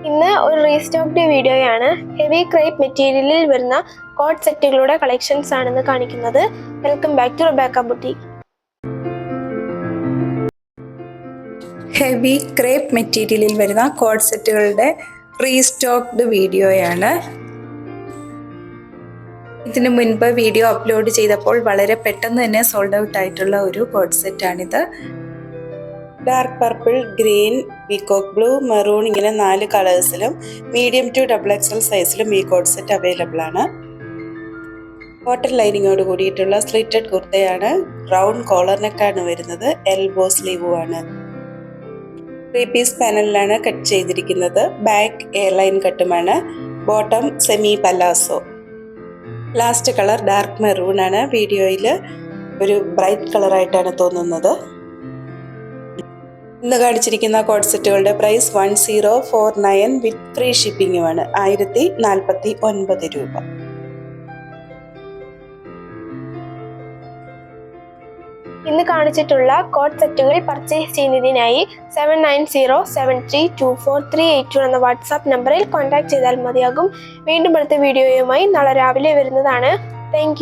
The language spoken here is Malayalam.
ഇന്ന് ഒരു റീസ്റ്റോക്ഡ് വീഡിയോയാണ്. ഹെവി ക്രേപ്പ് മെറ്റീരിയലിൽ വരുന്ന കോട്ട് സെറ്റുകളുടെ കളക്ഷൻസ് ആണെന്ന് കാണിക്കുന്നത്. Welcome back to Rebecca boutique. Heavy crepe മെറ്റീരിയലിൽ വരുന്ന കോട്ട് സെറ്റുകളുടെ റീസ്റ്റോക്ഡ് വീഡിയോയാണ്. ഇതിനു മുൻപ് വീഡിയോ അപ്ലോഡ് ചെയ്തപ്പോൾ വളരെ പെട്ടെന്ന് തന്നെ സോൾഡ് ഔട്ട് ആയിട്ടുള്ള ഒരു കോട്ട് സെറ്റാണിത്. Dark purple, green, peacock blue, maroon ഇങ്ങനെ 4 കളേഴ്സിലും മീഡിയം ടു XXL സൈസിലും ഈ കോട്ട് സെറ്റ് അവൈലബിൾ ആണ്. കോട്ടൺ ലൈനിങ്ങോട് കൂടിയിട്ടുള്ള സ്ലിറ്റഡ് കുർത്തയാണ്. റൗണ്ട് കോളർ നെക്കാണ് വരുന്നത്. എൽബോ സ്ലീവും ആണ്. 3 പീസ് പാനലിലാണ് കട്ട് ചെയ്തിരിക്കുന്നത്. ബാക്ക് എയർലൈൻ കട്ടുമാണ്. Bottom semi palazzo. Last colour dark maroon ആണ്. വീഡിയോയിൽ ഒരു ബ്രൈറ്റ് കളറായിട്ടാണ് തോന്നുന്നത്. ഇന്ന് കാണിച്ചിരിക്കുന്ന കോട്ട് സെറ്റുകളുടെ പ്രൈസ് 1049 വിത്ത് ഫ്രീ ഷിപ്പിംഗുമാണ്. 1049 രൂപ. ഇന്ന് കാണിച്ചിട്ടുള്ള കോട്ട് സെറ്റുകൾ പർച്ചേസ് ചെയ്യുന്നതിനായി 7907324382 എന്ന വാട്സാപ്പ് നമ്പറിൽ കോൺടാക്ട് ചെയ്താൽ മതിയാകും. വീണ്ടും അടുത്ത വീഡിയോയുമായി നാളെ രാവിലെ വരുന്നതാണ്. താങ്ക്